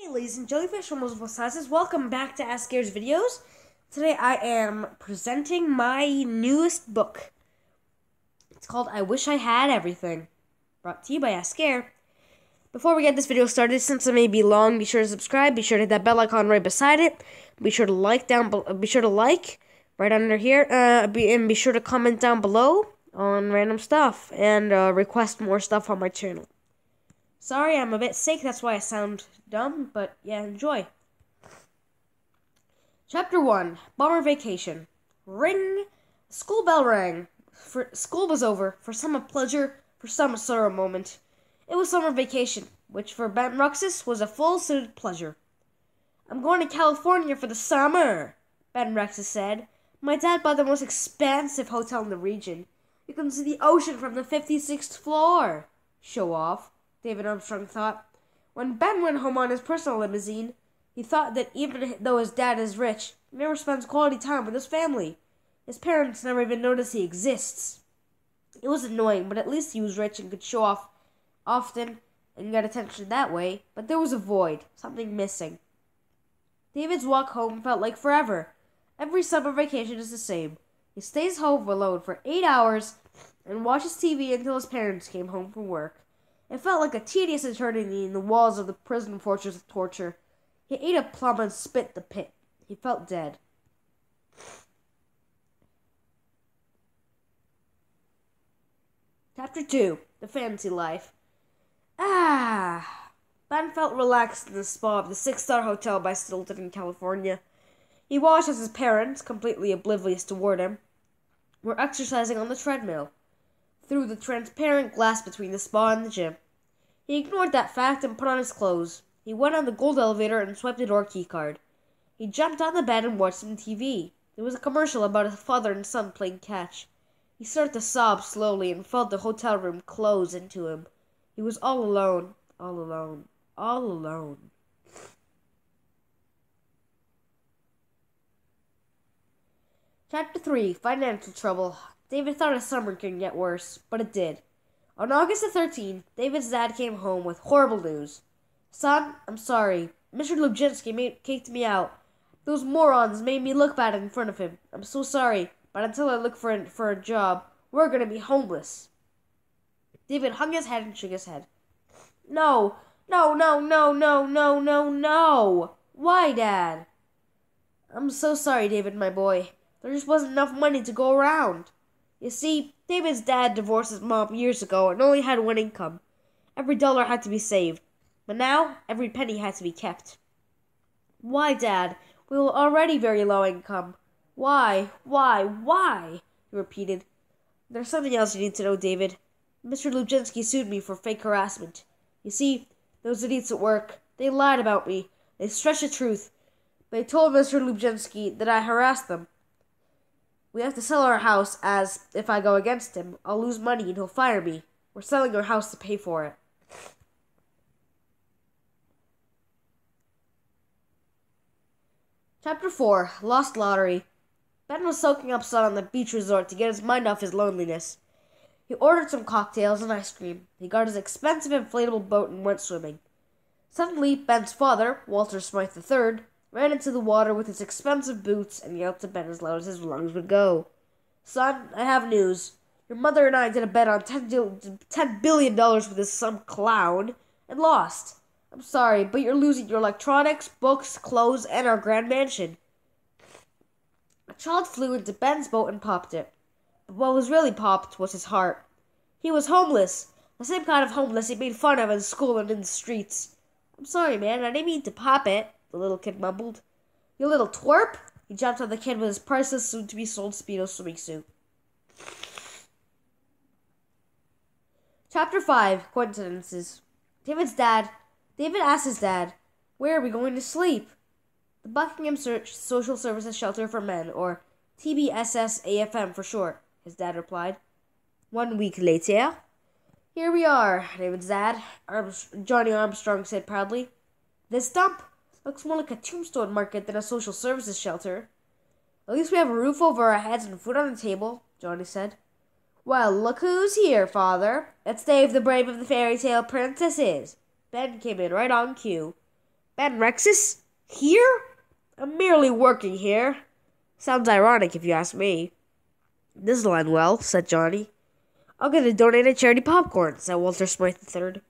Hey ladies and jellyfish from multiple sizes, welcome back to a.s.k.airy's videos. Today I am presenting my newest book. It's called I Wish I Had Everything, brought to you by a.s.k.airy. Before we get this video started, since it may be long, be sure to subscribe, be sure to hit that bell icon right beside it, be sure to like right under here, and be sure to comment down below on random stuff, and request more stuff on my channel. Sorry, I'm a bit sick, that's why I sound dumb, but yeah, enjoy. Chapter 1, Bummer Vacation. Ring! School bell rang. School was over. For some a pleasure, for some a sorrow moment. It was summer vacation, which for Ben Ruxus was a full-suited pleasure. I'm going to California for the summer, Ben Ruxus said. My dad bought the most expansive hotel in the region. You can see the ocean from the 56th floor. Show off, David Armstrong thought. When Ben went home on his personal limousine, he thought that even though his dad is rich, he never spends quality time with his family. His parents never even notice he exists. It was annoying, but at least he was rich and could show off often and get attention that way. But there was a void, something missing. David's walk home felt like forever. Every summer vacation is the same. He stays home alone for 8 hours and watches TV until his parents came home from work. It felt like a tedious eternity in the walls of the prison fortress of torture. He ate a plum and spit the pit. He felt dead. Chapter 2, The Fantasy Life. Ben felt relaxed in the spa of the 6-star hotel by Stilton in California. He watched as his parents, completely oblivious toward him, were exercising on the treadmill, through the transparent glass between the spa and the gym. He ignored that fact and put on his clothes. He went on the gold elevator and swiped the door keycard. He jumped on the bed and watched some TV. There was a commercial about a father and son playing catch. He started to sob slowly and felt the hotel room close into him. He was all alone, all alone, all alone. Chapter 3, Financial Trouble. David thought his summer couldn't get worse, but it did. On August the 13th, David's dad came home with horrible news. Son, I'm sorry. Mr. Lubczynski kicked me out. Those morons made me look bad in front of him. I'm so sorry, but until I look for a job, we're going to be homeless. David hung his head and shook his head. No, no, no, no, no, no, no, no. Why, Dad? I'm so sorry, David, my boy. There just wasn't enough money to go around. You see, David's dad divorced his mom years ago and only had one income. Every dollar had to be saved. But now, every penny had to be kept. Why, Dad? We were already very low income. Why? He repeated. There's something else you need to know, David. Mr. Lubczynski sued me for fake harassment. You see, those idiots at work, they lied about me. They stretched the truth. They told Mr. Lubczynski that I harassed them. We have to sell our house, as, if I go against him, I'll lose money and he'll fire me. We're selling our house to pay for it. Chapter 4, Lost Lottery. Ben was soaking up sun on the beach resort to get his mind off his loneliness. He ordered some cocktails and ice cream. He got his expensive inflatable boat and went swimming. Suddenly, Ben's father, Walter Smythe III, ran into the water with his expensive boots and yelled to Ben as loud as his lungs would go. Son, I have news. Your mother and I did a bet on $10 billion with this some clown and lost. I'm sorry, but you're losing your electronics, books, clothes, and our grand mansion. A child flew into Ben's boat and popped it. But what was really popped was his heart. He was homeless. The same kind of homeless he made fun of in school and in the streets. I'm sorry, man. I didn't mean to pop it, the little kid mumbled. You little twerp! He jumped on the kid with his priceless, soon-to-be-sold Speedo swimming suit. Chapter 5, Coincidences. David asked his dad, where are we going to sleep? The Buckingham Social Services Shelter for Men, or TBSS-AFM for short, his dad replied. 1 week later. Here we are, David's dad, Johnny Armstrong said proudly. This dump looks more like a tombstone market than a social services shelter. At least we have a roof over our heads and food on the table, Johnny said. Well, look who's here, Father. It's Dave the Brave of the Fairy Tale Princesses. Ben came in right on cue. Ben Rexus? Here? I'm merely working here. Sounds ironic if you ask me. This'll end well, said Johnny. I'll get a donated charity popcorn, said Walter Smythe III.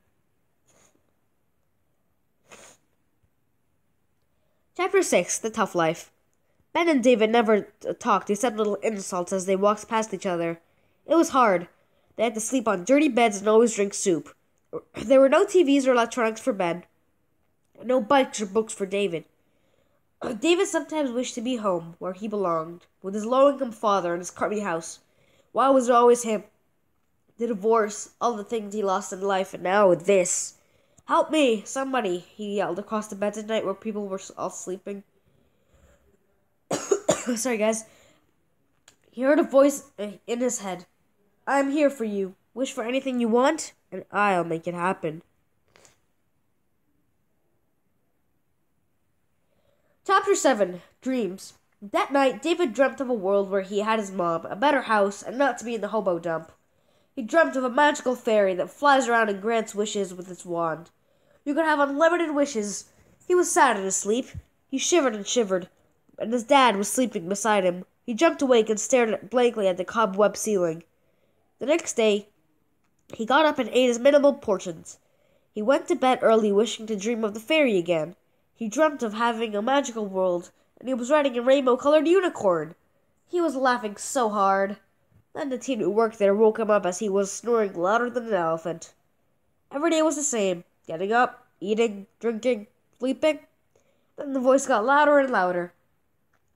Chapter 6, The Tough Life. Ben and David never talked except little insults as they walked past each other. It was hard. They had to sleep on dirty beds and always drink soup. There were no TVs or electronics for Ben. No bikes or books for David. David sometimes wished to be home, where he belonged, with his low-income father and his crummy house. Why was it always him? The divorce, all the things he lost in life, and now this. Help me, somebody, he yelled across the beds at night where people were all sleeping. Sorry, guys. He heard a voice in his head. I am here for you. Wish for anything you want, and I'll make it happen. Chapter 7, Dreams. That night, David dreamt of a world where he had his mom, a better house, and not to be in the hobo dump. He dreamt of a magical fairy that flies around and grants wishes with its wand. You could have unlimited wishes. He was sad in his sleep. He shivered and shivered, and his dad was sleeping beside him. He jumped awake and stared blankly at the cobweb ceiling. The next day, he got up and ate his minimal portions. He went to bed early, wishing to dream of the fairy again. He dreamt of having a magical world, and he was riding a rainbow-colored unicorn. He was laughing so hard. Then the teen who worked there woke him up as he was snoring louder than an elephant. Every day was the same. Getting up, eating, drinking, sleeping. Then the voice got louder and louder.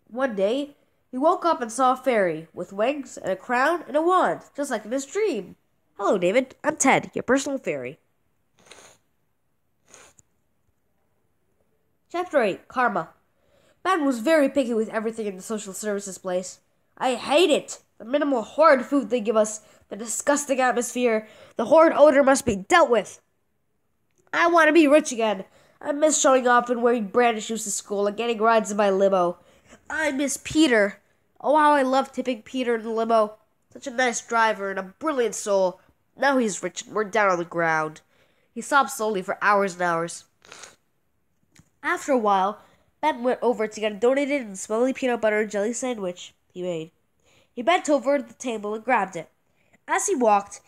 One day, he woke up and saw a fairy, with wings and a crown and a wand, just like in his dream. Hello, David. I'm Ted, your personal fairy. Chapter 8, Karma. Ben was very picky with everything in the social services place. I hate it. The minimal horrid food they give us, the disgusting atmosphere, the horrid odor must be dealt with. I want to be rich again. I miss showing off and wearing branded shoes to school and getting rides in my limo. I miss Peter. Oh, how I love tipping Peter in the limo. Such a nice driver and a brilliant soul. Now he's rich and we're down on the ground. He sobbed slowly for hours and hours. After a while, Ben went over to get a donated and smelly peanut butter and jelly sandwich he made. He bent over the table and grabbed it. As he walked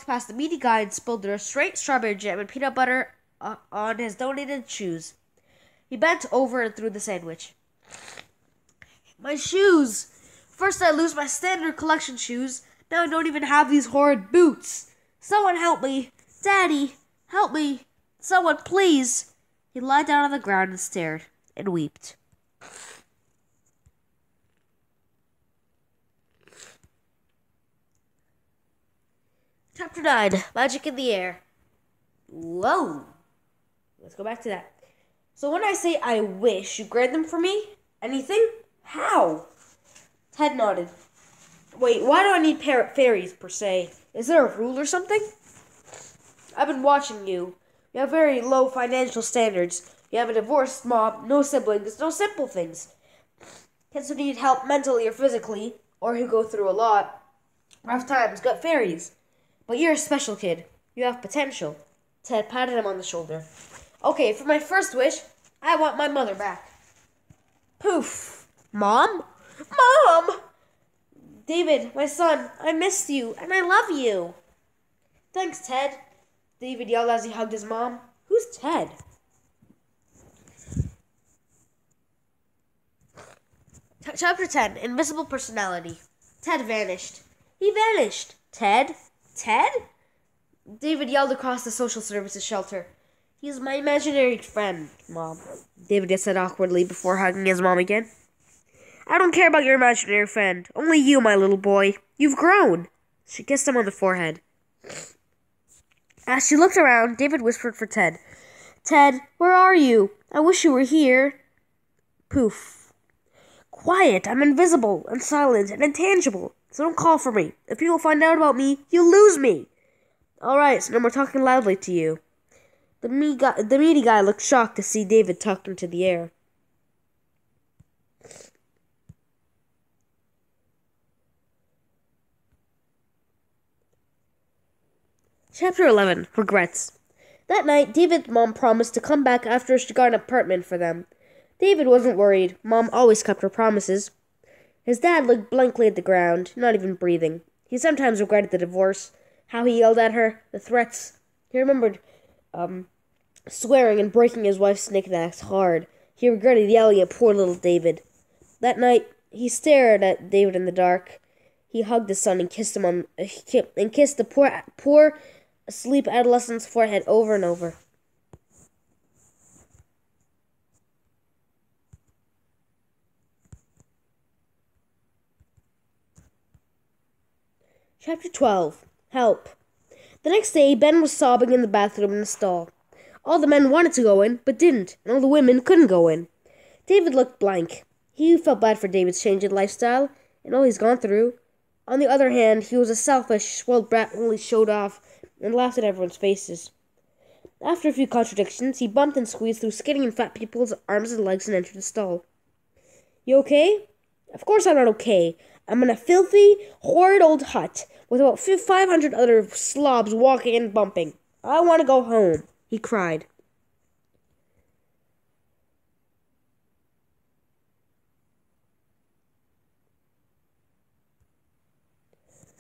past the meaty guy and spilled their straight strawberry jam and peanut butter on his donated shoes. He bent over and threw the sandwich. My shoes! First I lose my standard collection shoes, now I don't even have these horrid boots. Someone help me! Daddy, help me! Someone, please! He lied down on the ground and stared, and wept. Chapter 9, Magic in the Air. Whoa! Let's go back to that. So when I say I wish, you grant them for me? Anything? How? Ted nodded. Wait, why do I need fairies, per se? Is there a rule or something? I've been watching you. You have very low financial standards. You have a divorced mom, no siblings, no simple things. Kids who need help mentally or physically, or who go through a lot, rough times, got fairies. But you're a special kid. You have potential. Ted patted him on the shoulder. Okay, for my first wish, I want my mother back. Poof. Mom? Mom! David, my son, I missed you, and I love you. Thanks, Ted. David yelled as he hugged his mom. Who's Ted? Chapter 10, Invisible Personality. Ted vanished. He vanished. Ted? Ted? David yelled across the social services shelter. He's my imaginary friend, Mom. David said awkwardly before hugging his mom again. I don't care about your imaginary friend. Only you, my little boy. You've grown. She kissed him on the forehead. As she looked around, David whispered for Ted. Ted, where are you? I wish you were here. Poof. Quiet. I'm invisible and silent and intangible. So don't call for me. If people find out about me, you'll lose me. All right, so now we're talking loudly to you. The meaty guy looked shocked to see David tucked into the air. Chapter 11, Regrets. That night, David's mom promised to come back after she got an apartment for them. David wasn't worried. Mom always kept her promises. His dad looked blankly at the ground, not even breathing. He sometimes regretted the divorce, how he yelled at her, the threats. He remembered swearing and breaking his wife's knickknacks hard. He regretted yelling at poor little David. That night, he stared at David in the dark. He hugged his son and kissed him and kissed the poor asleep adolescent's forehead over and over. Chapter 12. Help. The next day, Ben was sobbing in the bathroom in the stall. All the men wanted to go in, but didn't, and all the women couldn't go in. David looked blank. He felt bad for David's change in lifestyle, and all he's gone through. On the other hand, he was a selfish, spoiled brat who only showed off and laughed in everyone's faces. After a few contradictions, he bumped and squeezed through skinny and fat people's arms and legs and entered the stall. You okay? Of course I'm not okay. I'm in a filthy, horrid old hut with about 500 other slobs walking and bumping. I want to go home, he cried.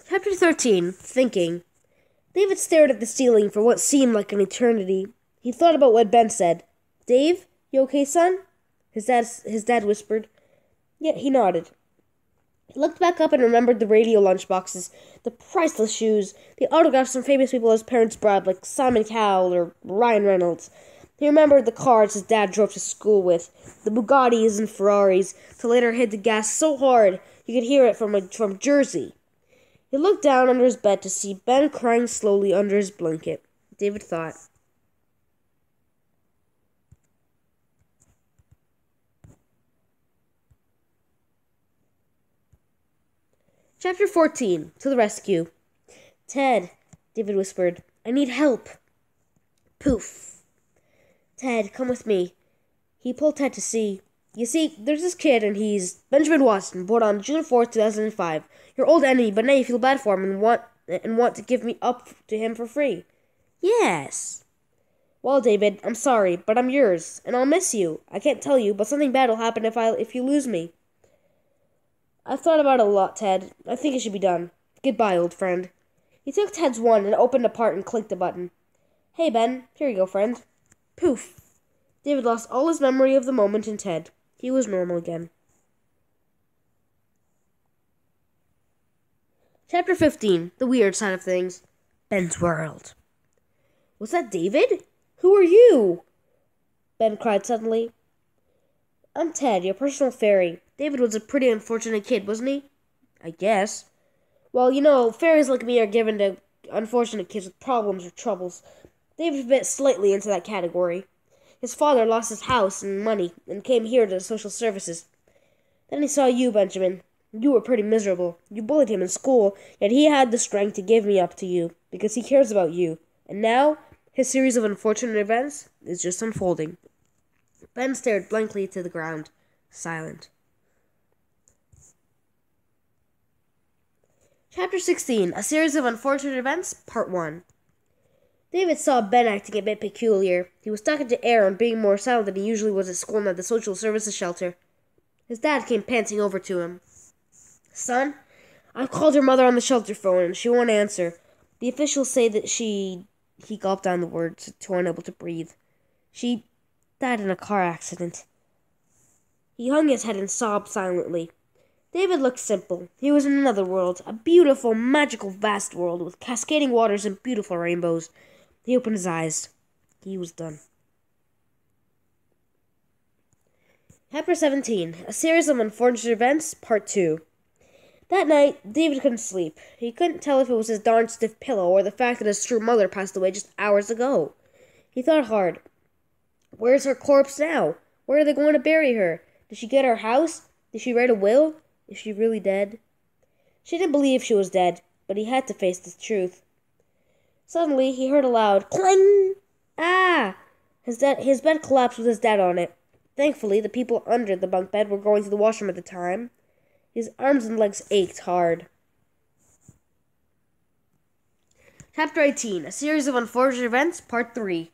Chapter 13. Thinking. David stared at the ceiling for what seemed like an eternity. He thought about what Ben said. Dave, you okay, son? His dad whispered. Yeah, he nodded. He looked back up and remembered the radio lunchboxes, the priceless shoes, the autographs from famous people his parents brought, like Simon Cowell or Ryan Reynolds. He remembered the cars his dad drove to school with, the Bugattis and Ferraris, to later hit the gas so hard you could hear it from Jersey. He looked down under his bed to see Ben crying slowly under his blanket. David thought. Chapter 14. To the rescue. Ted, David whispered. I need help. Poof. Ted, come with me. He pulled Ted to see. You see, there's this kid, and he's Benjamin Watson, born on June 4th, 2005. Your old enemy, but now you feel bad for him and want to give me up to him for free. Yes. Well, David, I'm sorry, but I'm yours, and I'll miss you. I can't tell you, but something bad will happen if you lose me. I've thought about it a lot, Ted. I think it should be done. Goodbye, old friend. He took Ted's wand and opened a part and clicked the button. Hey, Ben. Here you go, friend. Poof. David lost all his memory of the moment in Ted. He was normal again. Chapter 15. The weird side of things. Ben's world. Was that David? Who are you? Ben cried suddenly. I'm Ted, your personal fairy. David was a pretty unfortunate kid, wasn't he? I guess. Well, you know, fairies like me are given to unfortunate kids with problems or troubles. David fit slightly into that category. His father lost his house and money and came here to the social services. Then he saw you, Benjamin. You were pretty miserable. You bullied him in school, yet he had the strength to give me up to you, because he cares about you. And now, his series of unfortunate events is just unfolding. Ben stared blankly to the ground, silent. Chapter 16. A series of unfortunate events, Part 1. David saw Ben acting a bit peculiar. He was talking to Aaron, being more silent than he usually was at school and at the social services shelter. His dad came panting over to him. Son, I've called your mother on the shelter phone, and she won't answer. The officials say that He gulped down the words, too unable to breathe. She died in a car accident. He hung his head and sobbed silently. David looked simple. He was in another world, a beautiful, magical, vast world with cascading waters and beautiful rainbows. He opened his eyes. He was done. Chapter 17. A series of unfortunate events, Part 2. That night, David couldn't sleep. He couldn't tell if it was his darn stiff pillow or the fact that his true mother passed away just hours ago. He thought hard. Where's her corpse now? Where are they going to bury her? Did she get her house? Did she write a will? Is she really dead? She didn't believe she was dead, but he had to face the truth. Suddenly, he heard a loud clang! Ah! His bed collapsed with his dad on it. Thankfully, the people under the bunk bed were going to the washroom at the time. His arms and legs ached hard. Chapter 18. A series of unfortunate events, Part 3.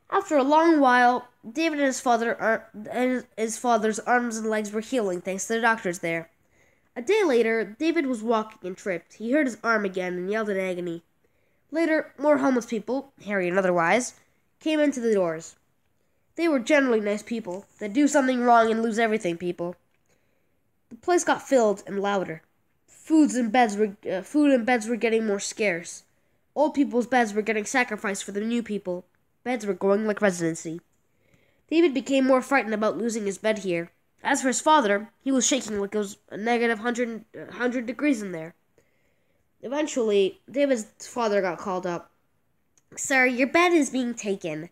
After a long while, David and his father's arms and legs were healing thanks to the doctors there. A day later, David was walking and tripped. He hurt his arm again and yelled in agony. Later, more homeless people, hairy and otherwise, came into the doors. They were generally nice people. They'd do something wrong and lose everything people. The place got filled and louder. Food and beds were getting more scarce. Old people's beds were getting sacrificed for the new people. Beds were going like residency. David became more frightened about losing his bed here. As for his father, he was shaking like it was a negative 100 degrees in there. Eventually, David's father got called up. "Sir, your bed is being taken.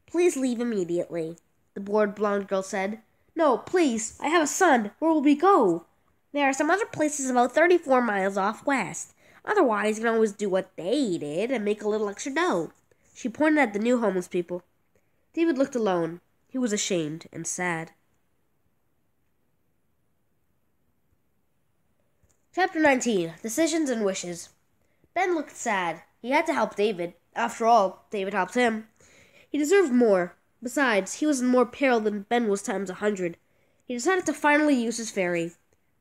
Please leave immediately," the bored blonde girl said. "No, please, I have a son. Where will we go?" "There are some other places about 34 miles off west. Otherwise, you can always do what they did and make a little extra dough." She pointed at the new homeless people. David looked alone. He was ashamed and sad. Chapter 19. Decisions and Wishes. Ben looked sad. He had to help David. After all, David helped him. He deserved more. Besides, he was in more peril than Ben was times 100. He decided to finally use his fairy.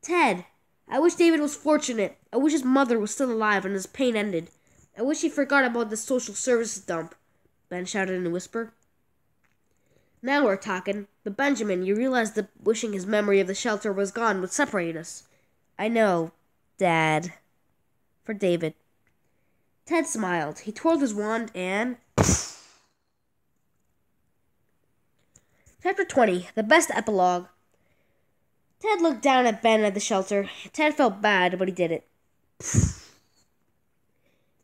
"Ted, I wish David was fortunate. I wish his mother was still alive and his pain ended. I wish he forgot about this social services dump," Ben shouted in a whisper. "Now we're talking. But Benjamin, you realize that wishing his memory of the shelter was gone would separate us." "I know, Dad." For David. Ted smiled. He twirled his wand and... Chapter 20. The Best Epilogue. Ted looked down at Ben at the shelter. Ted felt bad, but he did it.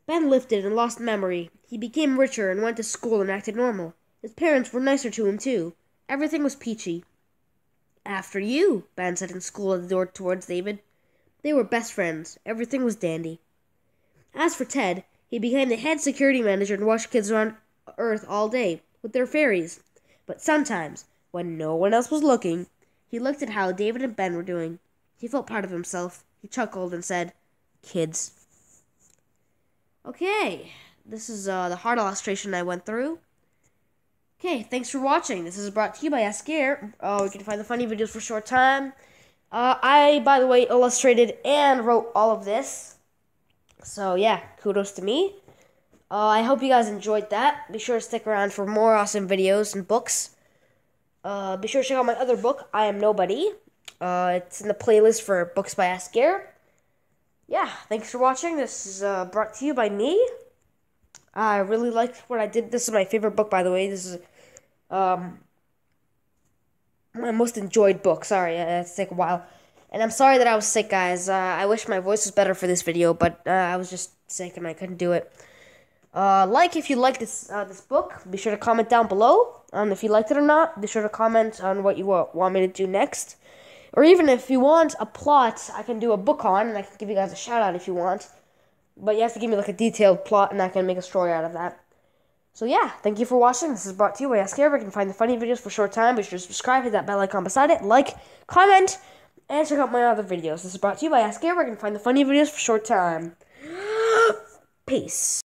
Ben lifted and lost memory. He became richer and went to school and acted normal. His parents were nicer to him, too. Everything was peachy. "After you," Ben said in school at the door towards David. They were best friends. Everything was dandy. As for Ted, he became the head security manager and watched kids around Earth all day with their fairies. But sometimes, when no one else was looking, he looked at how David and Ben were doing. He felt proud of himself. He chuckled and said, "Kids." Okay, this is the heart illustration I went through. Okay, thanks for watching. This is brought to you by a.s.k.airytchannel. You can find the funny videos for a short time. I, by the way, illustrated and wrote all of this. So, yeah, kudos to me. I hope you guys enjoyed that. Be sure to stick around for more awesome videos and books. Be sure to check out my other book, I Am Nobody. It's in the playlist for books by a.s.k.airy. Yeah, thanks for watching. This is brought to you by me. I really liked what I did. This is my favorite book, by the way. This is my most enjoyed book. Sorry, it's take a while. And I'm sorry that I was sick, guys. I wish my voice was better for this video, but I was just sick and I couldn't do it. If you like this book. Be sure to comment down below on if you liked it or not. Be sure to comment on what you want me to do next. Or even if you want a plot, I can do a book on, and I can give you guys a shout out if you want. But you have to give me like a detailed plot, and I can make a story out of that. So yeah, thank you for watching. This is brought to you by a.s.k.airy. You can find the funny videos for a short time. Be sure to subscribe, hit that bell icon beside it, like, comment, and check out my other videos. This is brought to you by a.s.k.airy. You can find the funny videos for a short time. Peace.